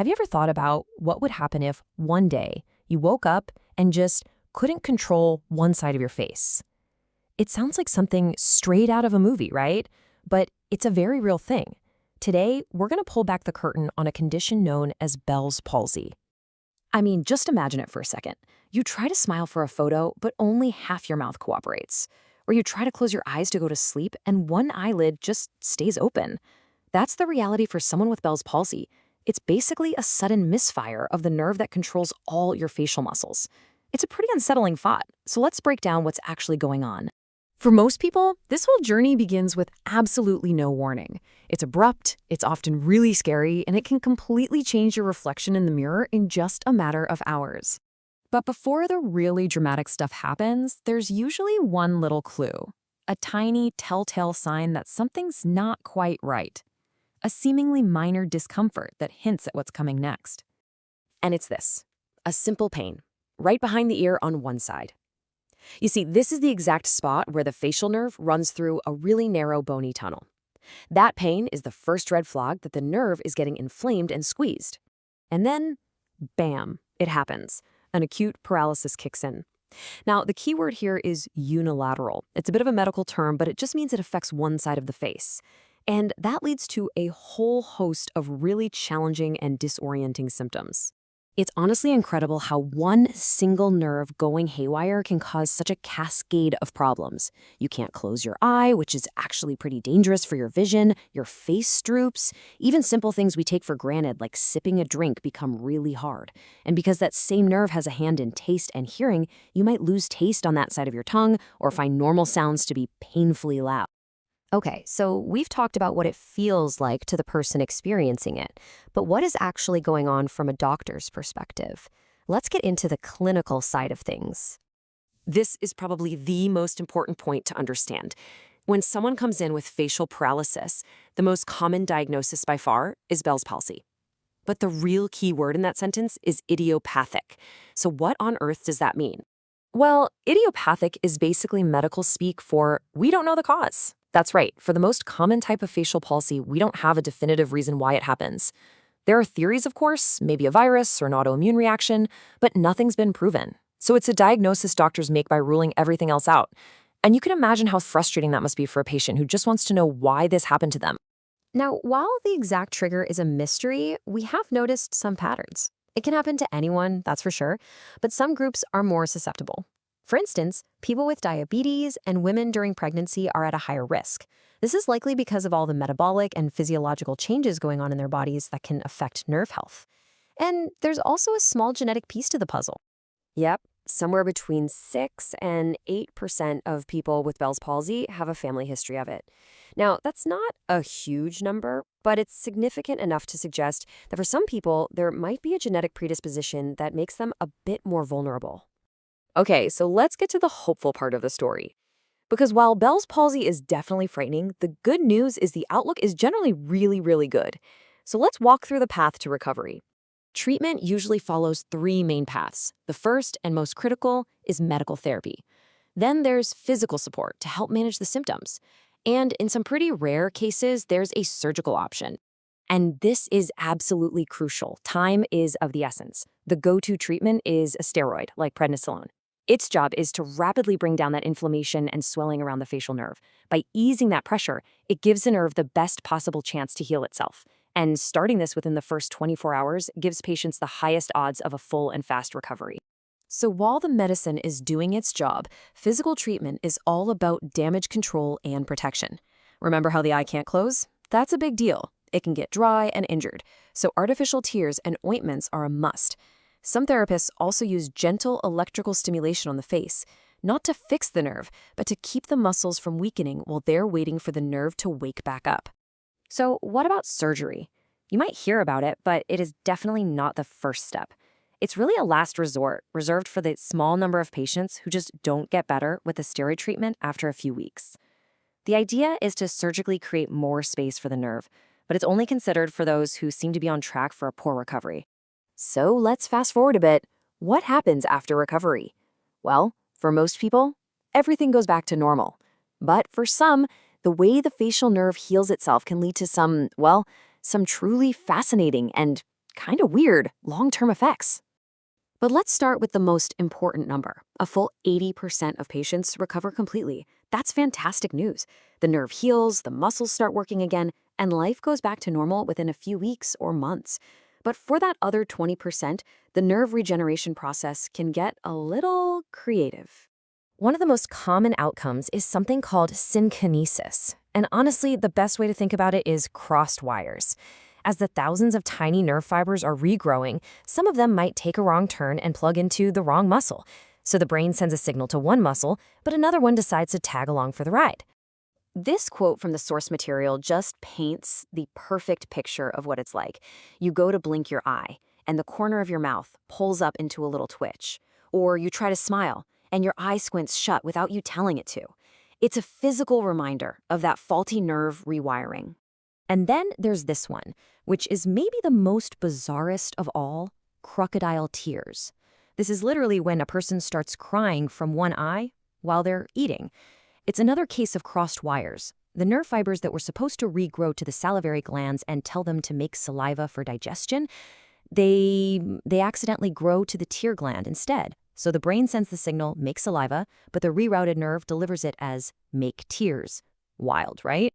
Have you ever thought about what would happen if one day you woke up and just couldn't control one side of your face? It sounds like something straight out of a movie, right? But it's a very real thing. Today, we're going to pull back the curtain on a condition known as Bell's palsy. I mean, just imagine it for a second. You try to smile for a photo, but only half your mouth cooperates. Or you try to close your eyes to go to sleep, and one eyelid just stays open. That's the reality for someone with Bell's palsy. It's basically a sudden misfire of the nerve that controls all your facial muscles. It's a pretty unsettling thought, so let's break down what's actually going on. For most people, this whole journey begins with absolutely no warning. It's abrupt, it's often really scary, and it can completely change your reflection in the mirror in just a matter of hours. But before the really dramatic stuff happens, there's usually one little clue, a tiny telltale sign that something's not quite right. A seemingly minor discomfort that hints at what's coming next. And it's this, a simple pain, right behind the ear on one side. You see, this is the exact spot where the facial nerve runs through a really narrow bony tunnel. That pain is the first red flag that the nerve is getting inflamed and squeezed. And then, bam, it happens. An acute paralysis kicks in. Now, the key word here is unilateral. It's a bit of a medical term, but it just means it affects one side of the face. And that leads to a whole host of really challenging and disorienting symptoms. It's honestly incredible how one single nerve going haywire can cause such a cascade of problems. You can't close your eye, which is actually pretty dangerous for your vision. Your face droops. Even simple things we take for granted, like sipping a drink, become really hard. And because that same nerve has a hand in taste and hearing, you might lose taste on that side of your tongue or find normal sounds to be painfully loud. Okay, so we've talked about what it feels like to the person experiencing it, but what is actually going on from a doctor's perspective? Let's get into the clinical side of things. This is probably the most important point to understand. When someone comes in with facial paralysis, the most common diagnosis by far is Bell's palsy. But the real key word in that sentence is idiopathic. So what on earth does that mean? Well, idiopathic is basically medical speak for we don't know the cause. That's right. For the most common type of facial palsy, we don't have a definitive reason why it happens. There are theories, of course, maybe a virus or an autoimmune reaction, but nothing's been proven. So it's a diagnosis doctors make by ruling everything else out. And you can imagine how frustrating that must be for a patient who just wants to know why this happened to them. Now, while the exact trigger is a mystery, we have noticed some patterns. It can happen to anyone, that's for sure, but some groups are more susceptible. For instance, people with diabetes and women during pregnancy are at a higher risk. This is likely because of all the metabolic and physiological changes going on in their bodies that can affect nerve health. And there's also a small genetic piece to the puzzle. Yep, somewhere between 6 and 8% of people with Bell's palsy have a family history of it. Now, that's not a huge number, but it's significant enough to suggest that for some people, there might be a genetic predisposition that makes them a bit more vulnerable. Okay, so let's get to the hopeful part of the story. Because while Bell's palsy is definitely frightening, the good news is the outlook is generally really good. So let's walk through the path to recovery. Treatment usually follows 3 main paths. The first and most critical is medical therapy. Then there's physical support to help manage the symptoms. And in some pretty rare cases, there's a surgical option. And this is absolutely crucial. Time is of the essence. The go-to treatment is a steroid, like prednisolone. Its job is to rapidly bring down that inflammation and swelling around the facial nerve. By easing that pressure, it gives the nerve the best possible chance to heal itself. And starting this within the first 24 hours gives patients the highest odds of a full and fast recovery. So while the medicine is doing its job, physical treatment is all about damage control and protection. Remember how the eye can't close? That's a big deal. It can get dry and injured, so artificial tears and ointments are a must. Some therapists also use gentle electrical stimulation on the face, not to fix the nerve, but to keep the muscles from weakening while they're waiting for the nerve to wake back up. So what about surgery? You might hear about it, but it is definitely not the first step. It's really a last resort, reserved for the small number of patients who just don't get better with the steroid treatment after a few weeks. The idea is to surgically create more space for the nerve, but it's only considered for those who seem to be on track for a poor recovery. So let's fast forward a bit. What happens after recovery? Well, for most people, everything goes back to normal. But for some, the way the facial nerve heals itself can lead to some truly fascinating and Kind of weird long-term effects. But let's start with the most important number. A full 80% of patients recover completely. That's fantastic news. The nerve heals, the muscles start working again, and life goes back to normal within a few weeks or months. But for that other 20%, the nerve regeneration process can get a little creative. One of the most common outcomes is something called synkinesis. And honestly, the best way to think about it is crossed wires. As the thousands of tiny nerve fibers are regrowing, some of them might take a wrong turn and plug into the wrong muscle. So the brain sends a signal to one muscle, but another one decides to tag along for the ride. This quote from the source material just paints the perfect picture of what it's like. You go to blink your eye, and the corner of your mouth pulls up into a little twitch. Or you try to smile, and your eye squints shut without you telling it to. It's a physical reminder of that faulty nerve rewiring. And then there's this one, which is maybe the most bizarrest of all, crocodile tears. This is literally when a person starts crying from one eye while they're eating. It's another case of crossed wires. The nerve fibers that were supposed to regrow to the salivary glands and tell them to make saliva for digestion, they accidentally grow to the tear gland instead. So the brain sends the signal, make saliva, but the rerouted nerve delivers it as make tears. Wild, right?